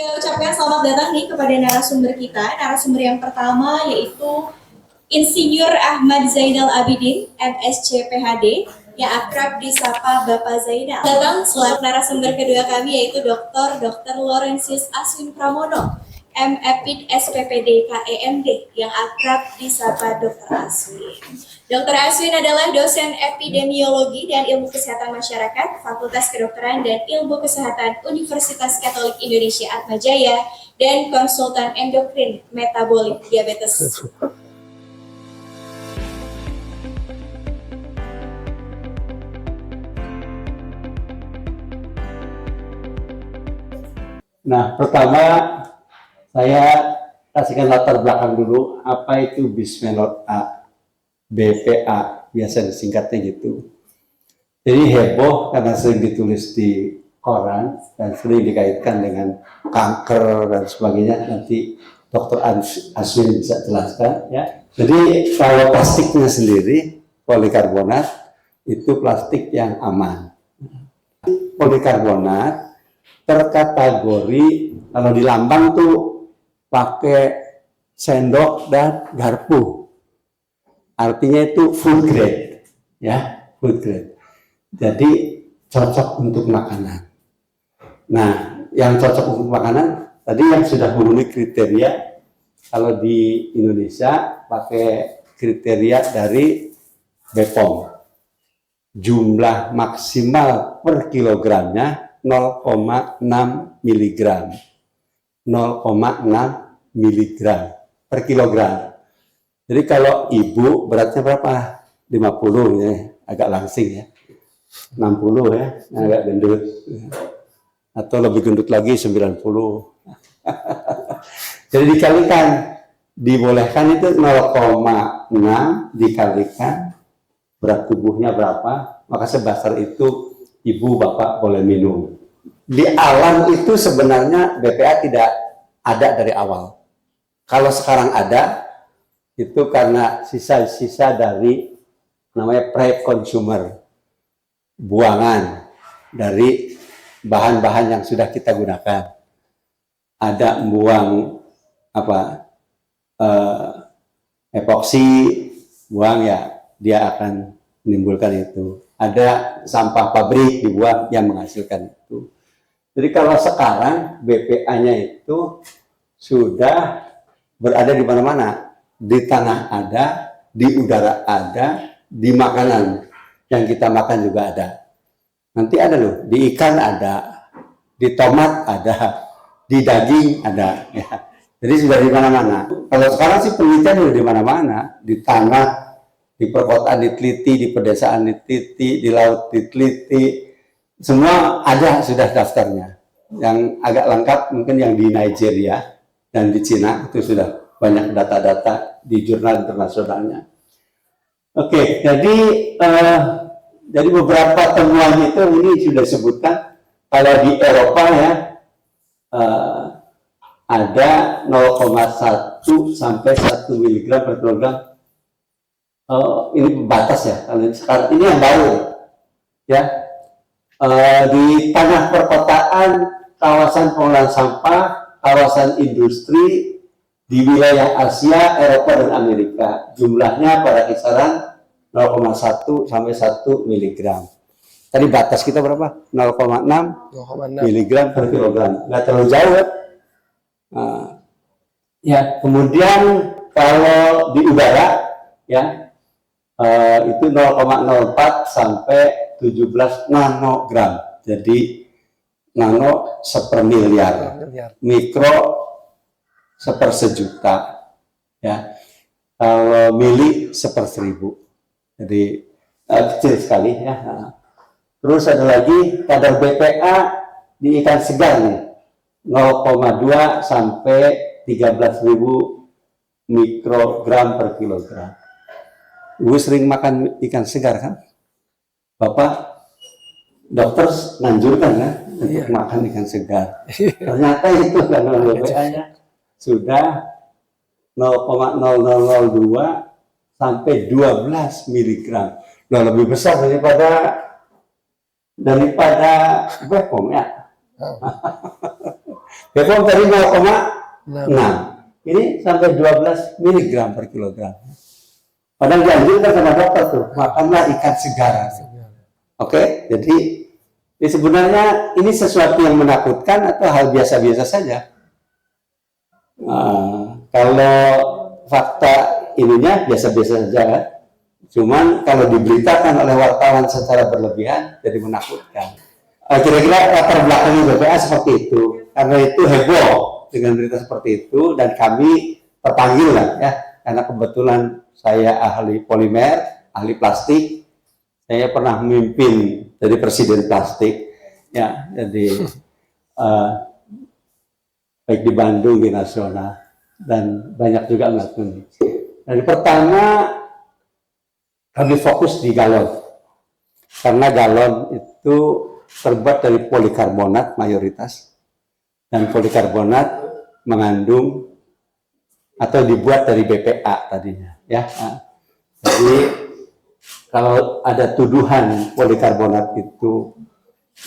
juga ucapkan selamat datang nih kepada narasumber kita. Narasumber yang pertama yaitu Insinyur Ahmad Zainal Abidin, MSc PhD, yang akrab disapa Bapak Zainal. Datang selaku narasumber kedua kami yaitu Dr. Laurentius Aswin Pramono, M.Epid SPPD KEMD, yang akrab disapa Dr. Aswin. Dr. Aswin adalah dosen epidemiologi dan ilmu kesehatan masyarakat, Fakultas Kedokteran dan Ilmu Kesehatan Universitas Katolik Indonesia Atmajaya, dan konsultan endokrin metabolik diabetes. Nah, pertama saya kasihkan latar belakang dulu, apa itu Bismillah A, BPA, biasa disingkatnya gitu. Jadi heboh karena sering ditulis di koran dan sering dikaitkan dengan kanker dan sebagainya. Nanti Dr. Aswin bisa jelaskan ya. Jadi kalau plastiknya sendiri, polikarbonat, itu plastik yang aman. Polikarbonat terkategori kalau di lambang tuh pakai sendok dan garpu, artinya itu food grade, ya food grade. Jadi cocok untuk makanan. Nah, yang cocok untuk makanan tadi yang sudah memenuhi kriteria. Kalau di Indonesia pakai kriteria dari BPOM, jumlah maksimal per kilogramnya 0,6 mg. 0,6 mg per kilogram. Jadi kalau ibu beratnya berapa? 50 ya, agak langsing ya. 60 ya, agak gendut. Atau lebih gendut lagi 90. Jadi dikalikan, dibolehkan itu 0,6 dikalikan berat tubuhnya berapa, maka sebesar itu ibu bapak boleh minum. Di alam itu sebenarnya BPA tidak ada dari awal. Kalau sekarang ada, itu karena sisa-sisa dari namanya pre-consumer, buangan dari bahan-bahan yang sudah kita gunakan. Ada buang epoksi, buang ya, dia akan menimbulkan itu. Ada sampah pabrik dibuang yang menghasilkan itu. Jadi kalau sekarang BPA-nya itu sudah berada di mana-mana. Di tanah ada, di udara ada, di makanan yang kita makan juga ada. Nanti ada loh, di ikan ada, di tomat ada, di daging ada. Ya. Jadi sudah di mana-mana. Kalau sekarang sih penelitian sudah di mana-mana, di tanah, di perkotaan diteliti, di pedesaan diteliti, di laut diteliti, semua ada sudah daftarnya. Yang agak lengkap mungkin yang di Nigeria dan di Cina itu sudah banyak data-data di jurnal internasionalnya. Oke, jadi beberapa temuan itu ini sudah disebutkan. Kalau di Eropa ya ada 0,1 sampai 1 mg per kilogram. Ini batas ya, kalau sekarang ini yang baru ya. Di tanah perkotaan, kawasan pengolahan sampah, kawasan industri di wilayah Asia, Eropa dan Amerika, jumlahnya pada kisaran 0,1 sampai 1 mg. Tadi batas kita berapa? 0,6 mg per kilogram. Nggak terlalu jauh ya. Ya, kemudian kalau di udara ya itu 0,04 sampai 17 nanogram. Jadi nano sepermiliar, mikro sepersejuta, ya. Kalau mili seperseribu. Jadi kecil sekali ya. Terus ada lagi kadar BPA di ikan segar nih, 0,2 sampai 13.000 mikrogram per kilogram. Ibu sering makan ikan segar kan? Bapak dokter nganjurkan kan untuk makan ikan segar. Ternyata itu karena BPA-nya sudah 0,0002 sampai 12 mg. Nah, lebih besar daripada BPOM ya. Bepom tadi 0,6. Ini sampai 12 mg per kilogram. Padahal dianjurkan sama dokter tuh, makanlah ikan segar. Oke, jadi sebenarnya ini sesuatu yang menakutkan atau hal biasa-biasa saja. Kalau fakta ininya biasa-biasa saja, kan? Cuman kalau diberitakan oleh wartawan secara berlebihan, jadi menakutkan. Kira-kira latar belakangnya BPA seperti itu. Karena itu heboh dengan berita seperti itu, dan kami terpanggil lah ya, karena kebetulan saya ahli polimer, ahli plastik. Saya pernah memimpin dari presiden plastik, ya, jadi baik di Bandung, di nasional, dan banyak juga melakukan. Dari pertama kami fokus di galon, karena galon itu terbuat dari polikarbonat mayoritas, dan polikarbonat mengandung atau dibuat dari BPA tadinya, ya. Jadi kalau ada tuduhan polikarbonat itu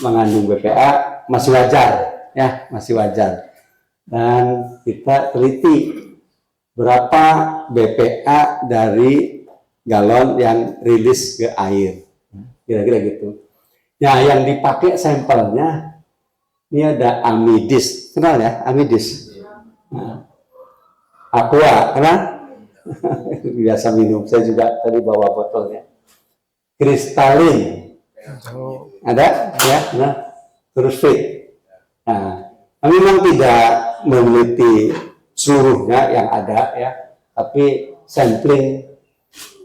mengandung BPA, masih wajar, ya, masih wajar. Dan kita teliti berapa BPA dari galon yang rilis ke air, kira-kira gitu. Nah, yang dipakai sampelnya ini ada amidis, kenal ya, amidis? Nah, Aqua, kenal? Biasa minum, saya juga tadi bawa botolnya. Kristalin, ada ya, nah, terus fit. Nah, kami memang tidak meneliti seluruhnya yang ada ya, tapi sampling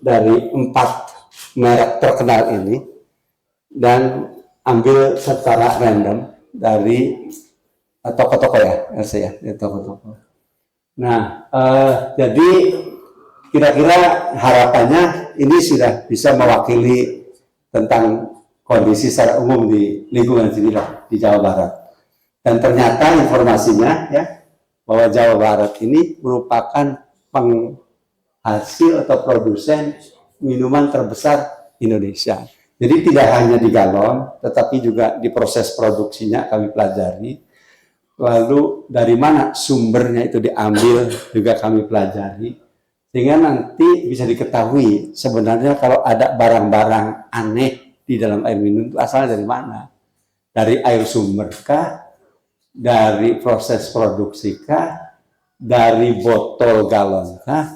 dari 4 merek terkenal ini dan ambil secara random dari toko-toko ya, ya, toko-toko. Nah, jadi kira-kira harapannya ini sudah bisa mewakili tentang kondisi secara umum di lingkungan sini di Jawa Barat. Dan ternyata informasinya ya, bahwa Jawa Barat ini merupakan penghasil atau produsen minuman terbesar Indonesia. Jadi tidak hanya di galon, tetapi juga di proses produksinya kami pelajari. Lalu dari mana sumbernya itu diambil juga kami pelajari. Sehingga nanti bisa diketahui sebenarnya kalau ada barang-barang aneh di dalam air minum itu asalnya dari mana? Dari air sumber kah? Dari proses produksi kah? Dari botol galon kah?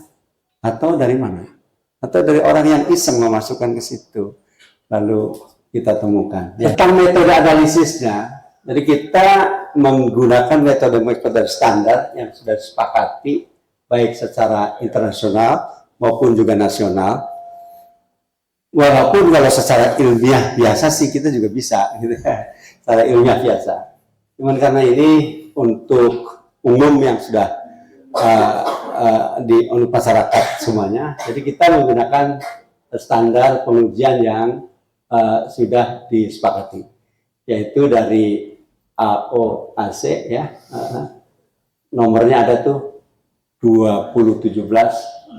Atau dari mana? Atau dari orang yang iseng memasukkan ke situ? Lalu kita temukan. Ya. Tentang metode analisisnya, jadi kita menggunakan metode-metode standar yang sudah disepakati baik secara internasional maupun juga nasional. Walaupun kalau secara ilmiah biasa sih kita juga bisa, gitu ya, secara ilmiah biasa. Cuman karena ini untuk umum yang sudah di masyarakat semuanya, jadi kita menggunakan standar pengujian yang sudah disepakati, yaitu dari AOAC ya, nomornya ada tuh 2017.15.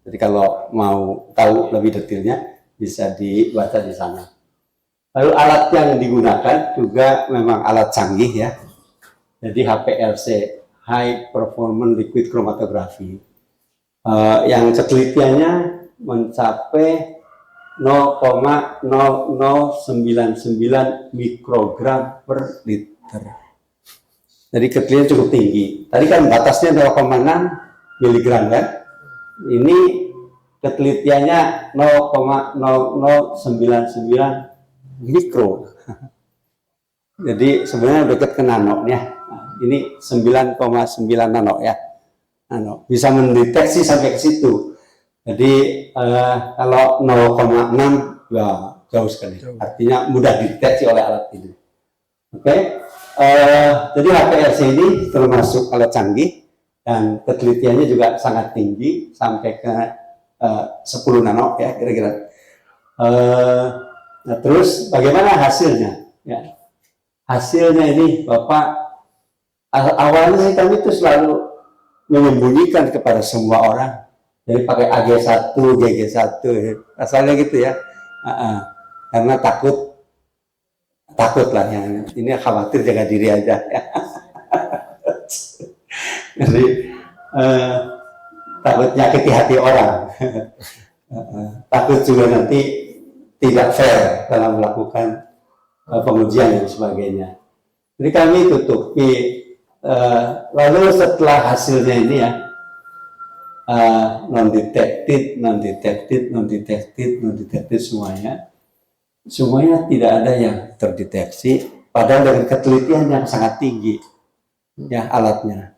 Jadi kalau mau tahu lebih detailnya bisa dibaca di sana. Lalu alat yang digunakan juga memang alat canggih ya. Jadi HPLC, High Performance Liquid Chromatography, yang ketelitiannya mencapai 0,0099 mikrogram per liter. Jadi ketelitian cukup tinggi. Tadi kan batasnya 0,6 miligram kan. Ini ketelitiannya 0,0099 mikro. Jadi sebenarnya dekat ke nano ya. Ini 9,9 nano ya. Nano. Bisa mendeteksi sampai ke situ. Jadi kalau 0,6 ya jauh sekali. Artinya mudah dideteksi oleh alat ini. Oke. Jadi HPLC ini termasuk alat canggih dan ketelitiannya juga sangat tinggi sampai ke 10 nano ya kira-kira. Nah, terus bagaimana hasilnya? Ya. Hasilnya ini Bapak, awalnya sih kami itu selalu menyembunyikan kepada semua orang. Jadi pakai AG1, GG1, asalnya gitu ya. Karena takut lah yang ini khawatir jaga diri aja. Ya. Jadi takut nyakiti hati orang. Takut juga nanti tidak fair dalam melakukan pengujian dan sebagainya. Jadi kami tutupi. Lalu setelah hasilnya ini ya, non detected semuanya tidak ada yang terdeteksi. Padahal dengan ketelitian yang sangat tinggi ya alatnya.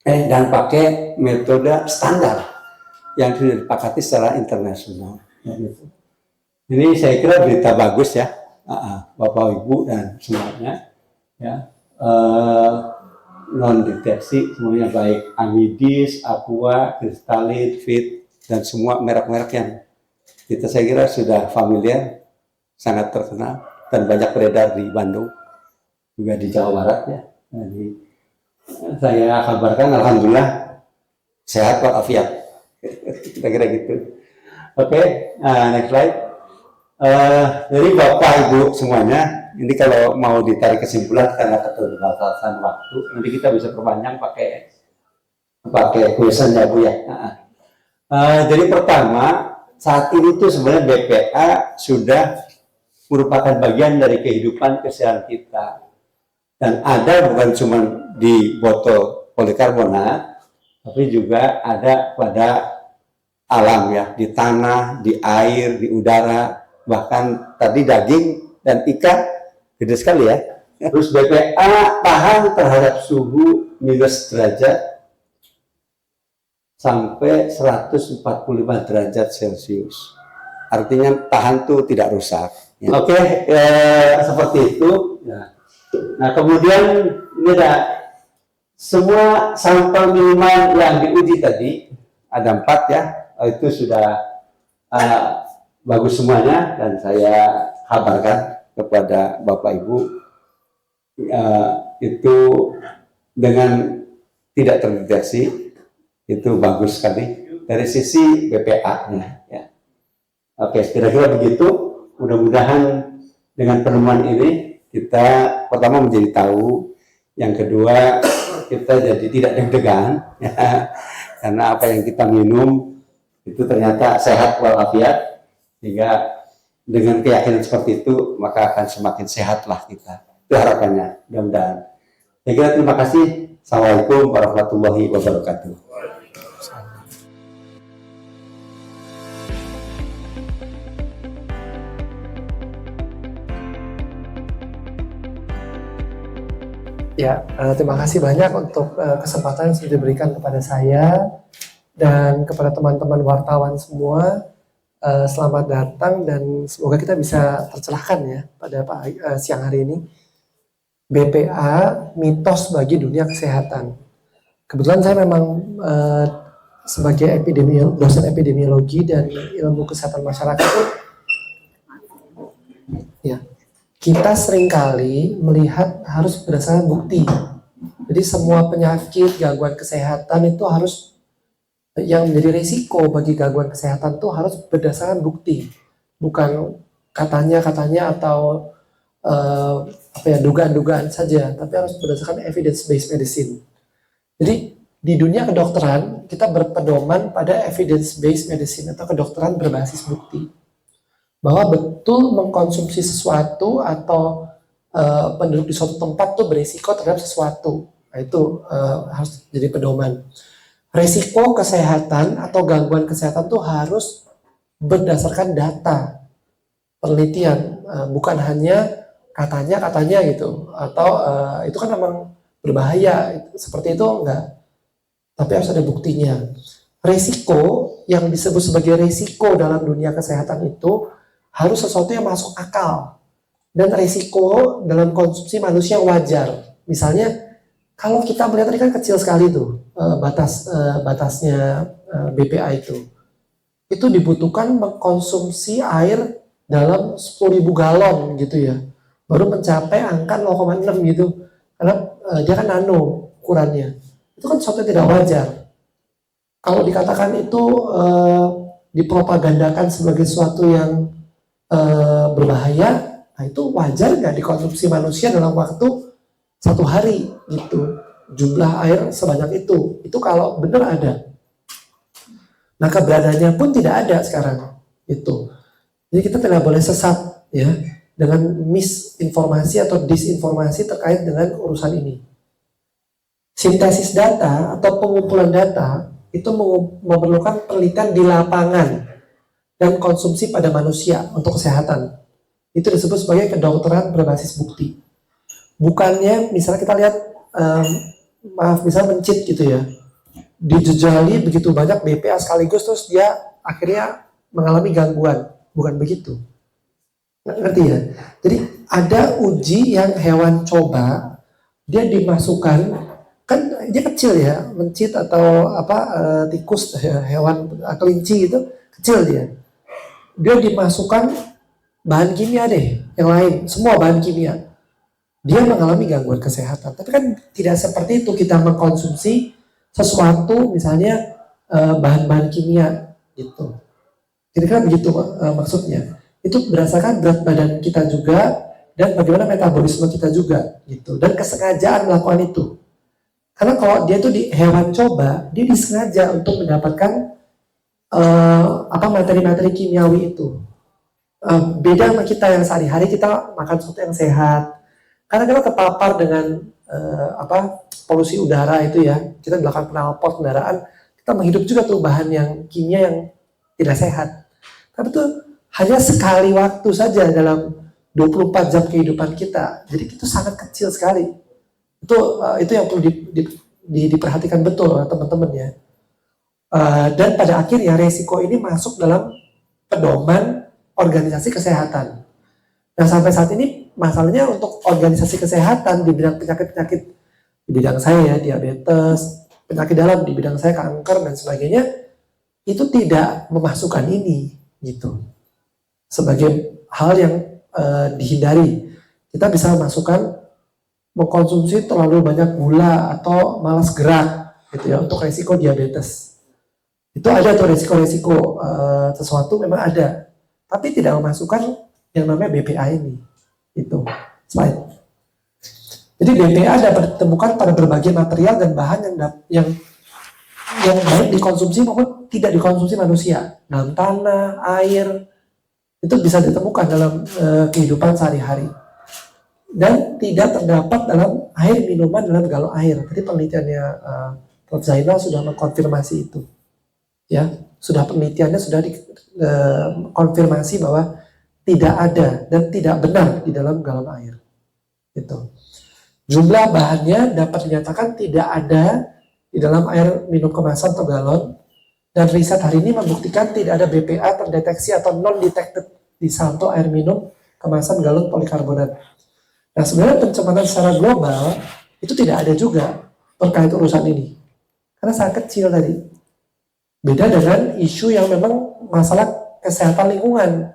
Dan pakai metode standar yang sudah disepakati secara internasional. Ini saya kira berita bagus ya, Bapak Ibu dan semuanya ya. Non deteksi semuanya baik Amidis, Aqua, Kristalin, Fit dan semua merek-merek yang kita saya kira sudah familiar, sangat terkenal dan banyak beredar di Bandung juga di Jawa Barat ya. Jadi saya kabarkan alhamdulillah sehat walafiat. Kira-kira gitu. Oke, next slide. Jadi Bapak Ibu semuanya, ini kalau mau ditarik kesimpulan karena keterbatasan waktu, nanti kita bisa perpanjang pakai question ya Bu ya. Jadi pertama, saat ini tuh sebenarnya BPA sudah merupakan bagian dari kehidupan kesehatan kita. Dan ada bukan cuma di botol polikarbonat, tapi juga ada pada alam ya, di tanah, di air, di udara, bahkan tadi daging dan ikan, gede sekali ya. Terus BPA tahan terhadap suhu minus derajat sampai 145 derajat Celcius. Artinya tahan tuh tidak rusak. Ya. Oke, seperti itu. Ya. Nah kemudian ini ada semua sampel minuman yang diuji tadi, ada 4 ya, itu sudah bagus semuanya dan saya kabarkan kepada Bapak Ibu itu dengan tidak terdeteksi itu bagus sekali dari sisi BPA-nya ya. Oke, kira-kira begitu. Mudah-mudahan dengan penemuan ini kita pertama menjadi tahu, yang kedua kita jadi tidak deg-degan ya, karena apa yang kita minum itu ternyata sehat walafiat, sehingga dengan keyakinan seperti itu maka akan semakin sehatlah kita. Itu harapannya, mudah-mudahan. Saya kira terima kasih. Assalamualaikum warahmatullahi wabarakatuh. Ya, terima kasih banyak untuk kesempatan yang sudah diberikan kepada saya dan kepada teman-teman wartawan semua. Selamat datang dan semoga kita bisa tercerahkan ya pada siang hari ini. BPA, mitos bagi dunia kesehatan. Kebetulan saya memang sebagai dosen epidemiologi dan ilmu kesehatan masyarakat, ya, kita seringkali melihat harus berdasarkan bukti. Jadi semua penyakit, gangguan kesehatan itu harus, yang menjadi risiko bagi gangguan kesehatan itu harus berdasarkan bukti. Bukan katanya atau dugaan-dugaan saja, tapi harus berdasarkan evidence-based medicine. Jadi di dunia kedokteran kita berpedoman pada evidence-based medicine atau kedokteran berbasis bukti. Bahwa betul mengkonsumsi sesuatu atau penduduk di suatu tempat tuh berisiko terhadap sesuatu. Nah, itu harus jadi pedoman. Risiko kesehatan atau gangguan kesehatan tuh harus berdasarkan data, penelitian, bukan hanya katanya gitu, atau itu kan memang berbahaya, seperti itu enggak. Tapi harus ada buktinya. Risiko yang disebut sebagai risiko dalam dunia kesehatan itu harus sesuatu yang masuk akal dan risiko dalam konsumsi manusia wajar. Misalnya kalau kita melihat ini kan kecil sekali tuh batasnya BPA itu dibutuhkan mengkonsumsi air dalam 10.000 galon gitu ya, baru mencapai angka 0,6 gitu, karena dia kan nano ukurannya. Itu kan sesuatu yang tidak wajar. Kalau dikatakan itu dipropagandakan sebagai sesuatu yang berbahaya, nah itu wajar nggak dikonsumsi manusia dalam waktu 1 hari gitu. jumlah air sebanyak itu kalau benar ada. Nah keberadaannya pun tidak ada sekarang itu. Jadi kita tidak boleh sesat ya dengan misinformasi atau disinformasi terkait dengan urusan ini. Sintesis data atau pengumpulan data itu memerlukan penelitian di lapangan dan konsumsi pada manusia untuk kesehatan. Itu disebut sebagai kedokteran berbasis bukti. Bukannya misalnya kita lihat, misalnya mencit gitu ya, dijejali begitu banyak BPA sekaligus terus dia akhirnya mengalami gangguan. Bukan begitu. Ngerti ya? Jadi ada uji yang hewan coba, dia dimasukkan, kan dia kecil ya, mencit atau tikus, hewan kelinci itu kecil dia. Dia dimasukkan bahan kimia deh, yang lain, semua bahan kimia. Dia mengalami gangguan kesehatan. Tapi kan tidak seperti itu kita mengkonsumsi sesuatu misalnya bahan-bahan kimia gitu. Kira-kira begitu maksudnya. Itu berdasarkan berat badan kita juga dan bagaimana metabolisme kita juga gitu. Dan kesengajaan melakukan itu. Karena kalau dia tuh di hewan coba, dia disengaja untuk mendapatkan materi-materi kimiawi itu. Beda sama kita yang sehari-hari kita makan sesuatu yang sehat. Karena kita terpapar dengan polusi udara itu ya, kita belakang knalpot kendaraan, kita menghidup juga tuh bahan yang kimia yang tidak sehat. Tapi itu hanya sekali waktu saja dalam 24 jam kehidupan kita. Jadi itu sangat kecil sekali. Itu yang perlu diperhatikan betul teman-teman ya. Dan pada akhirnya resiko ini masuk dalam pedoman organisasi kesehatan. Nah sampai saat ini masalahnya untuk organisasi kesehatan di bidang penyakit-penyakit, di bidang saya ya, diabetes, penyakit dalam di bidang saya kanker dan sebagainya, itu tidak memasukkan ini gitu sebagai hal yang dihindari. Kita bisa masukkan mengkonsumsi terlalu banyak gula atau malas gerak gitu ya untuk resiko diabetes. Itu ada tuh resiko-resiko sesuatu memang ada, tapi tidak memasukkan yang namanya BPA ini. Itu slide. Jadi BPA dapat ditemukan pada berbagai material dan bahan yang baik dikonsumsi maupun tidak dikonsumsi manusia. Dalam tanah, air, itu bisa ditemukan dalam kehidupan sehari-hari. Dan tidak terdapat dalam air minuman dalam galon air. Tadi penelitiannya Prof. Zainal sudah mengkonfirmasi itu. Ya, penelitiannya sudah dikonfirmasi bahwa tidak ada dan tidak benar di dalam galon air. Itu. Jumlah bahannya dapat dinyatakan tidak ada di dalam air minum kemasan atau galon, dan riset hari ini membuktikan tidak ada BPA terdeteksi atau non-detected di saldo air minum kemasan galon polikarbonat. Nah sebenarnya pencemaran secara global itu tidak ada juga terkait urusan ini, karena sangat kecil tadi. Beda dengan isu yang memang masalah kesehatan lingkungan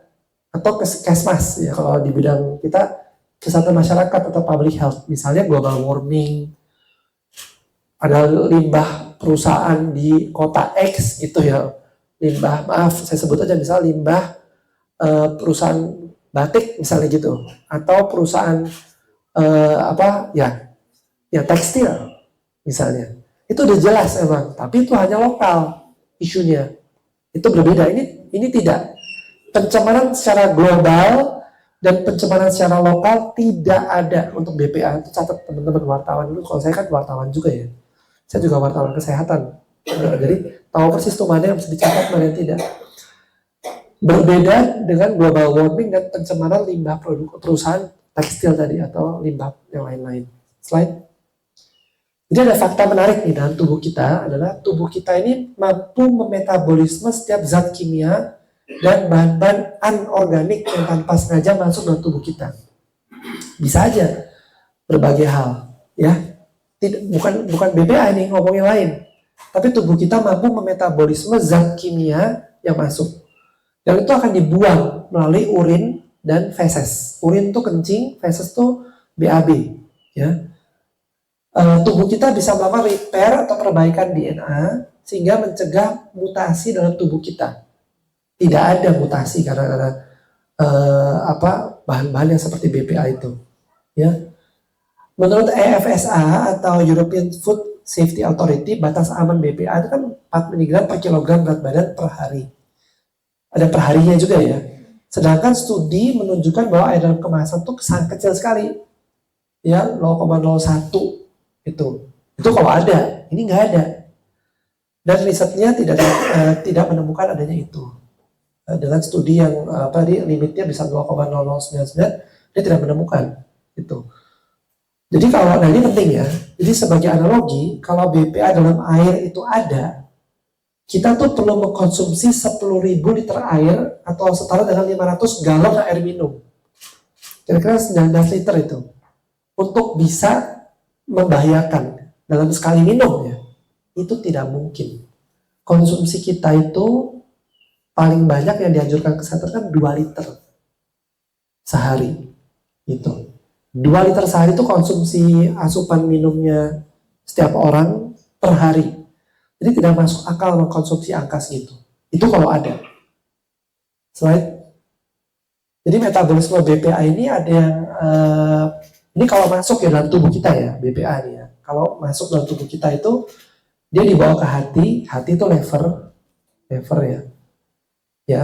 atau kesmas ya, kalau di bidang kita kesehatan masyarakat atau public health, misalnya global warming, ada limbah perusahaan di kota X gitu ya, saya sebut aja misalnya limbah perusahaan batik misalnya gitu, atau perusahaan tekstil misalnya, itu udah jelas emang, tapi itu hanya lokal isunya, itu berbeda. Ini tidak. Pencemaran secara global dan pencemaran secara lokal tidak ada untuk BPA. Itu catat teman-teman wartawan dulu. Kalau saya kan wartawan juga ya. Saya juga wartawan kesehatan. Jadi tahu persis tuh mana yang bisa dicatat, mana yang tidak. Berbeda dengan global warming dan pencemaran limbah produk perusahaan tekstil tadi atau limbah yang lain-lain. Slide. Jadi ada fakta menarik nih dalam tubuh kita, adalah tubuh kita ini mampu memetabolisme setiap zat kimia dan bahan-bahan anorganik yang tanpa sengaja masuk dalam tubuh kita. Bisa aja berbagai hal, ya. Bukan BPA ini, ngomongin lain. Tapi tubuh kita mampu memetabolisme zat kimia yang masuk. Dan itu akan dibuang melalui urin dan feses. Urin itu kencing, feses itu BAB, ya. Tubuh kita bisa melakukan repair atau perbaikan DNA sehingga mencegah mutasi dalam tubuh kita. Tidak ada mutasi karena bahan-bahan yang seperti BPA itu, ya. Menurut EFSA atau European Food Safety Authority, batas aman BPA itu kan 4 mg per kilogram berat badan per hari. Ada perharinya juga ya. Sedangkan studi menunjukkan bahwa air dalam kemasan itu sangat kecil sekali. Ya, 0,01 itu. Itu kalau ada, ini nggak ada. Dan risetnya tidak menemukan adanya itu. Dengan studi yang limitnya bisa 0,0099, dia tidak menemukan itu. Jadi kalau ini penting ya. Jadi sebagai analogi, kalau BPA dalam air itu ada, kita tuh perlu mengkonsumsi 10.000 liter air atau setara dengan 500 galon air minum. Kira-kira 19 liter itu. Untuk bisa membahayakan dalam sekali minum ya. Itu tidak mungkin. Konsumsi kita itu paling banyak yang dianjurkan kesehatan kan 2 liter sehari. Itu. 2 liter sehari itu konsumsi asupan minumnya setiap orang per hari. Jadi tidak masuk akal mengkonsumsi angka segitu. Itu kalau ada. Slide. Jadi metabolisme BPA ini ada yang ini kalau masuk ya dalam tubuh kita ya, BPA ini ya. Kalau masuk dalam tubuh kita itu dia dibawa ke hati itu lever ya. Ya.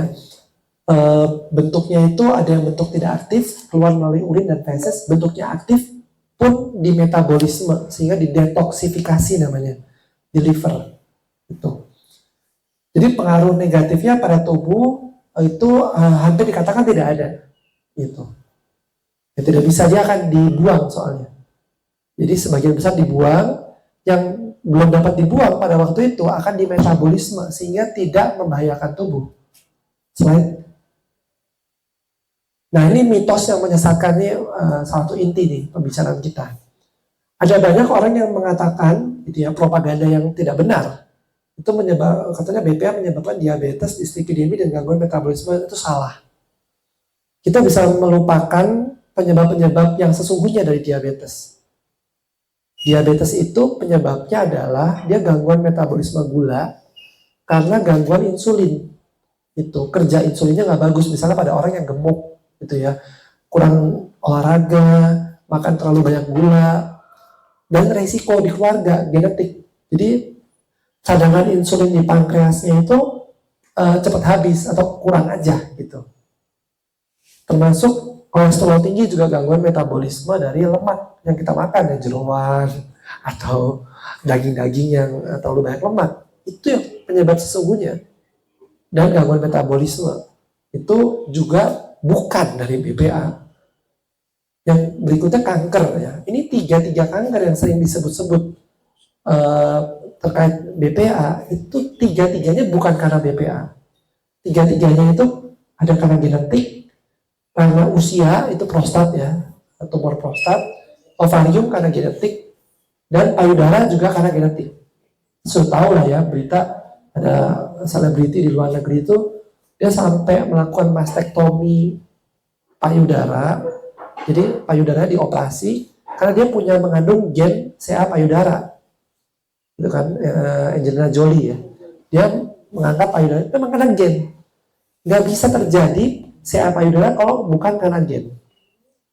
Bentuknya itu ada yang bentuk tidak aktif, keluar melalui urin dan feses. Bentuknya aktif pun di metabolisme sehingga didetoksifikasi namanya, di liver. Itu. Jadi pengaruh negatifnya pada tubuh itu hampir dikatakan tidak ada. Gitu. Ya, tidak bisa, dia akan dibuang soalnya. Jadi sebagian besar dibuang, yang belum dapat dibuang pada waktu itu akan dimetabolisme sehingga tidak membahayakan tubuh. Slide. Nah ini mitos yang menyesatkan ini satu inti nih pembicaraan kita. Ada banyak orang yang mengatakan gitu ya, propaganda yang tidak benar. Itu katanya BPA menyebabkan diabetes, dislipidemi, dan gangguan metabolisme. Itu salah. Kita bisa melupakan penyebab-penyebab yang sesungguhnya dari diabetes. Diabetes itu penyebabnya adalah dia gangguan metabolisme gula karena gangguan insulin. Itu kerja insulinnya nggak bagus, misalnya pada orang yang gemuk gitu ya, kurang olahraga, makan terlalu banyak gula, dan resiko di keluarga genetik. Jadi cadangan insulin di pankreasnya itu cepat habis atau kurang aja gitu. Termasuk kolesterol tinggi juga gangguan metabolisme dari lemak yang kita makan, ya jeroan atau daging-daging yang terlalu banyak lemak. Itu yang penyebab sesungguhnya. Dan gangguan metabolisme itu juga bukan dari BPA. Yang berikutnya kanker ya. Ini tiga kanker yang sering disebut-sebut terkait BPA, itu tiga-tiganya bukan karena BPA. Tiga-tiganya itu ada karena genetik, karena usia, itu prostat ya, tumor prostat, ovarium karena genetik, dan payudara juga karena genetik. Sudah tahu lah ya berita, ada selebriti di luar negeri itu dia sampai melakukan mastektomi payudara. Jadi payudara dioperasi karena dia punya mengandung gen CA payudara. Itu kan Angelina Jolie ya. Dia menganggap payudara itu memang karena gen. Nggak bisa terjadi CA payudara kalau bukan karena gen.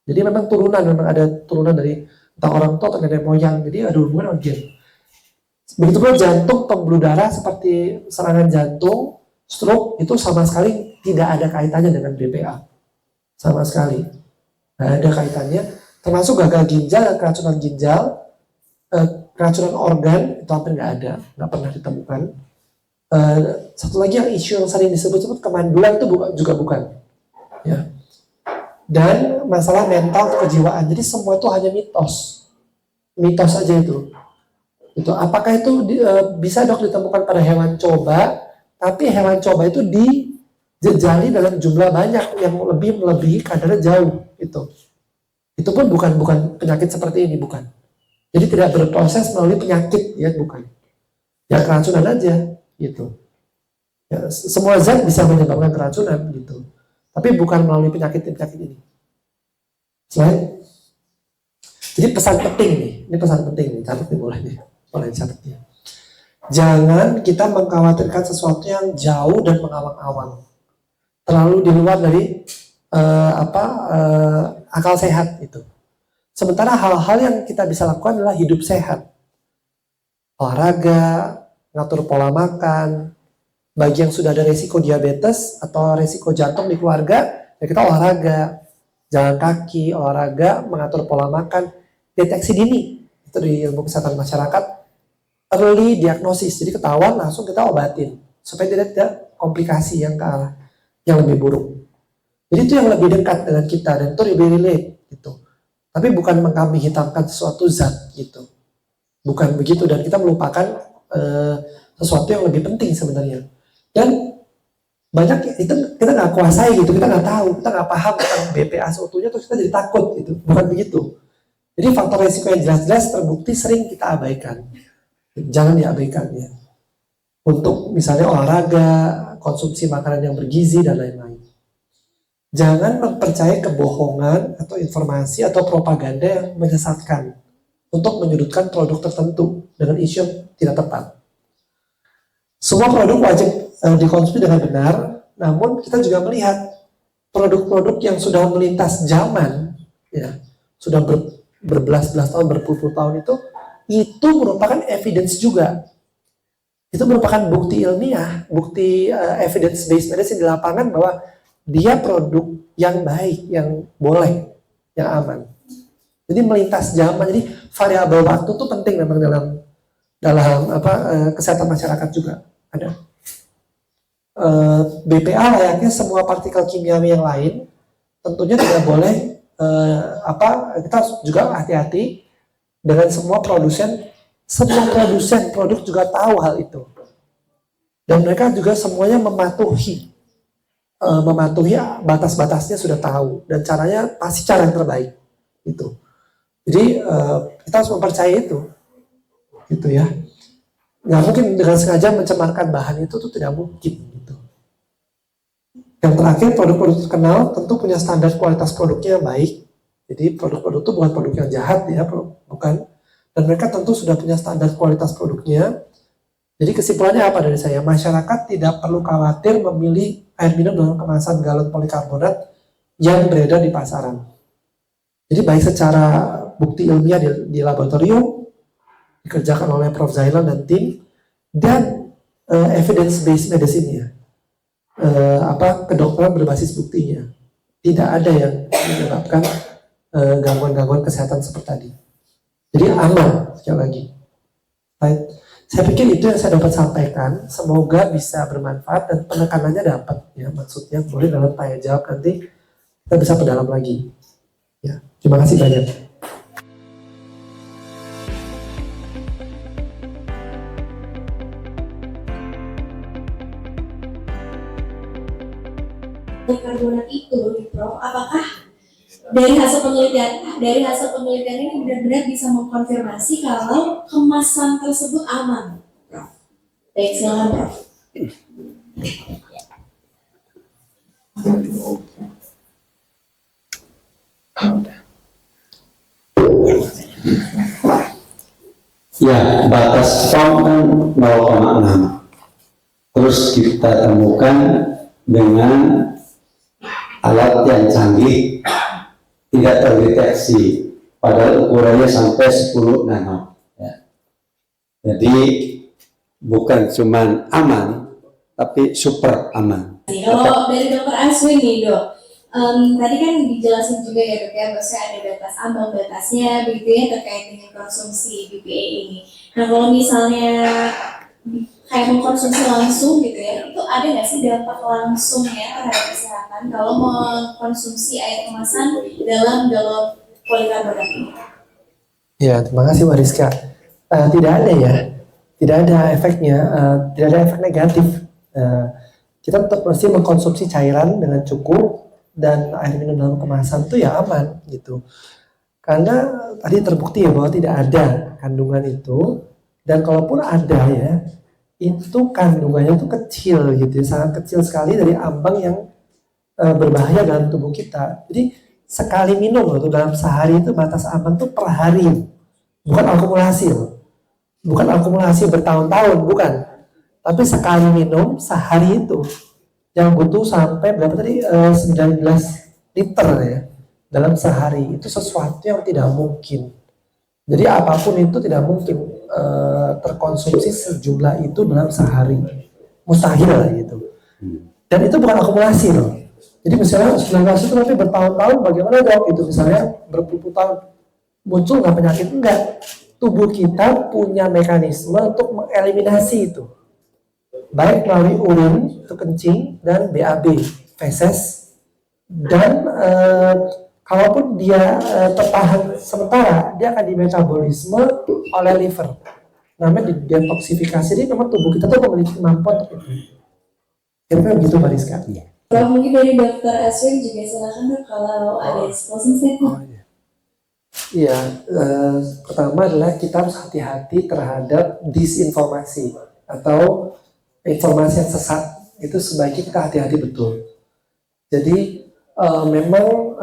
Jadi memang memang ada turunan dari entah orang tua atau nenek moyang. Jadi ada hubungan dengan gen. Begitu pula jantung, pembuluh darah seperti serangan jantung, stroke, itu sama sekali tidak ada kaitannya dengan BPA. Sama sekali. Nah, ada kaitannya, termasuk gagal ginjal dan keracunan ginjal, keracunan organ, itu hampir nggak ada, nggak pernah ditemukan. Satu lagi yang isu yang sering disebut-sebut kemandulan itu juga bukan. Ya. Dan masalah mental atau kejiwaan, jadi semua itu hanya mitos aja itu. Itu apakah itu bisa dok ditemukan pada hewan coba, tapi hewan coba itu dijejali dalam jumlah banyak yang lebih melebihi kadarnya jauh itu pun bukan penyakit seperti ini, bukan. Jadi tidak berproses melalui penyakit ya, bukan ya, keracunan aja gitu ya, semua zat bisa menyebabkan keracunan gitu, tapi bukan melalui penyakit ini. Selain, jadi pesan penting nih, catat nih, boleh catatnya. Jangan kita mengkhawatirkan sesuatu yang jauh dan mengawang-awang, terlalu di luar dari akal sehat itu. Sementara hal-hal yang kita bisa lakukan adalah hidup sehat. Olahraga, ngatur pola makan. Bagi yang sudah ada resiko diabetes atau resiko jantung di keluarga, ya kita olahraga, jalan kaki, olahraga, mengatur pola makan, deteksi dini. Itu di ilmu kesehatan masyarakat, early diagnosis. Jadi ketahuan langsung kita obatin supaya tidak ada komplikasi yang ke arah yang lebih buruk. Jadi itu yang lebih dekat dengan kita dan itu lebih relate gitu. Tapi bukan mengkambing hitamkan sesuatu zat gitu. Bukan begitu, dan kita melupakan sesuatu yang lebih penting sebenarnya. Dan banyak itu kita nggak kuasai gitu, kita nggak tahu, kita nggak paham tentang BPA seutuhnya, terus kita jadi takut gitu. Bukan begitu. Jadi faktor resiko yang jelas-jelas terbukti sering kita abaikan. Jangan diabaikan ya. Untuk misalnya olahraga, konsumsi makanan yang bergizi dan lain-lain. Jangan mempercayai kebohongan atau informasi atau propaganda yang menyesatkan untuk menyudutkan produk tertentu dengan isu yang tidak tepat. Semua produk wajib dikonsumsi dengan benar, namun kita juga melihat produk-produk yang sudah melintas zaman, ya, sudah berbelas-belas tahun, berpuluh-puluh tahun itu merupakan evidence juga. Itu merupakan bukti ilmiah, bukti evidence-based medicine di lapangan bahwa dia produk yang baik, yang boleh, yang aman. Jadi melintas zaman, jadi variabel waktu itu penting memang dalam kesehatan masyarakat juga ada. BPA layaknya semua partikel kimiawi yang lain, tentunya tidak boleh kita juga hati-hati dengan semua produsen produk juga tahu hal itu, dan mereka juga semuanya mematuhi batas-batasnya sudah tahu, dan caranya pasti cara yang terbaik itu. Jadi kita harus mempercayai itu gitu ya. Nggak mungkin dengan sengaja mencemarkan bahan itu tuh tidak mungkin gitu. Yang terakhir, produk-produk terkenal tentu punya standar kualitas produknya yang baik. Jadi produk-produk itu bukan produk yang jahat ya, bukan. Dan mereka tentu sudah punya standar kualitas produknya. Jadi kesimpulannya apa dari saya? Masyarakat tidak perlu khawatir memilih air minum dalam kemasan galon polikarbonat yang beredar di pasaran. Jadi baik secara bukti ilmiah di laboratorium, dikerjakan oleh Prof. Zainal dan tim, dan evidence-based medicine-nya, kedokteran berbasis buktinya. Tidak ada yang menyebabkan gangguan-gangguan kesehatan seperti tadi. Jadi aman, sekali lagi. Right? Saya pikir itu yang saya dapat sampaikan. Semoga bisa bermanfaat dan penekanannya dapat. Ya, maksudnya boleh dalam tanya jawab nanti kita bisa perdalam lagi. Ya, terima kasih banyak. Polikarbonat itu, Prof, apakah dari hasil penelitian ini benar-benar bisa mengkonfirmasi kalau kemasan tersebut aman, Prof? Baik, silakan, Prof. Ya, batas POM kan 0,6. Terus kita temukan dengan alat yang canggih tidak terdeteksi, padahal ukurannya sampai 10 nano. Ya. Jadi bukan cuma aman, tapi super aman. Kalau dari Dokter Aswin nih, Dok, tadi kan dijelasin juga ya, Dok, ya, maksudnya ada batas ambang batasnya begitu ya terkait dengan konsumsi BPA ini. Nah, kalau misalnya kayak mengkonsumsi langsung gitu ya, itu ada nggak sih dampak langsungnya terhadap kesehatan kalau mengkonsumsi air kemasan dalam galon polikarbonat ini? Ya, terima kasih Mbak Rizka. Tidak ada ya, tidak ada efeknya, tidak ada efek negatif. Kita tetap mesti mengkonsumsi cairan dengan cukup, dan air minum dalam kemasan itu ya aman gitu. Karena tadi terbukti ya bahwa tidak ada kandungan itu, dan kalaupun ada ya, itu kandungannya itu kecil gitu ya, sangat kecil sekali dari ambang yang berbahaya dalam tubuh kita. Jadi sekali minum loh, dalam sehari itu batas ambang tuh per hari, bukan akumulasi loh. Bukan akumulasi bertahun-tahun, bukan. Tapi sekali minum sehari itu yang butuh sampai berapa tadi 19 liter ya. dalam sehari itu sesuatu yang tidak mungkin. Jadi apapun itu tidak mungkin terkonsumsi sejumlah itu dalam sehari, mustahil lah gitu. Dan itu bukan akumulasi loh. Jadi misalnya 9 kasus itu tapi bertahun-tahun, bagaimana dok? Itu misalnya berpuluh tahun muncul nggak penyakit? Enggak. Tubuh kita punya mekanisme untuk mengeliminasi itu. Baik melalui urin, itu kencing, dan BAB, feses. Dan kalaupun dia tertahan sementara, dia akan dimetabolisme oleh liver. Namanya detoksifikasi. Jadi memang tubuh kita tuh memiliki kemampuan untuk itu. Kira-kira begitu Mbak Rizka? Kalau mungkin dari Dokter Aswin juga silakan dok kalau ada closing statement. Iya, pertama adalah kita harus hati-hati terhadap disinformasi atau informasi yang sesat. Itu sebaiknya kita hati-hati betul. Jadi memang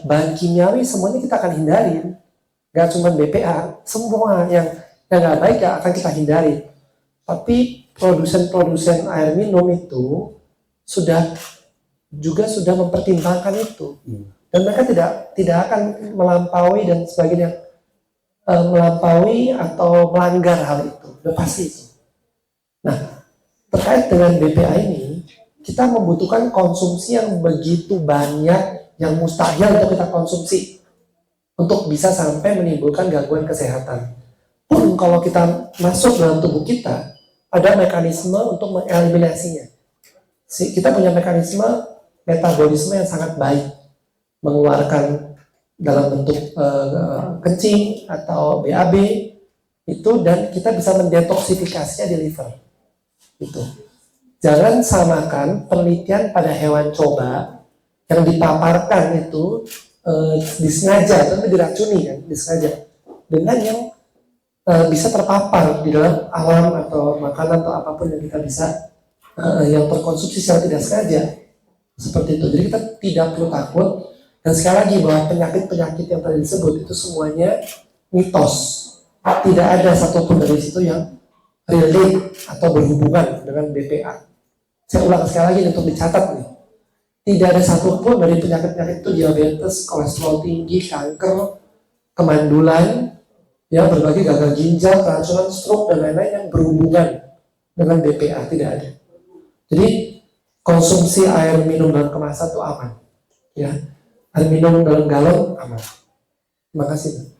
bahan kimiawi semuanya kita akan hindarin. Gak cuma BPA, semua yang nggak baik ya akan kita hindari. Tapi produsen-produsen air minum itu sudah mempertimbangkan itu. Dan mereka tidak akan melampaui dan sebagainya, melampaui atau melanggar hal itu, udah pasti itu. Nah, terkait dengan BPA ini, kita membutuhkan konsumsi yang begitu banyak, yang mustahil untuk kita konsumsi untuk bisa sampai menimbulkan gangguan kesehatan. Pun kalau kita masuk dalam tubuh kita, ada mekanisme untuk mengeliminasinya. Kita punya mekanisme metabolisme yang sangat baik, mengeluarkan dalam bentuk kencing atau BAB itu, dan kita bisa mendetoksifikasinya di liver. Itu. Jangan samakan penelitian pada hewan coba yang dipaparkan itu disengaja atau diracuni kan, disengaja, dengan yang bisa terpapar di dalam alam atau makanan atau apapun yang kita bisa yang terkonsumsi secara tidak sengaja seperti itu. Jadi kita tidak perlu takut. Dan sekali lagi bahwa penyakit-penyakit yang tadi disebut itu semuanya mitos. Tidak ada satupun dari situ yang relate atau berhubungan dengan BPA. Saya ulang sekali lagi untuk dicatat nih. Tidak ada satupun dari penyakit-penyakit itu, diabetes, kolesterol tinggi, kanker, kemandulan, ya berbagai gagal ginjal, keracunan, stroke dan lain-lain yang berhubungan dengan BPA, tidak ada. Jadi konsumsi air minum dalam kemasan itu aman, ya. Air minum dalam galon aman. Terima kasih.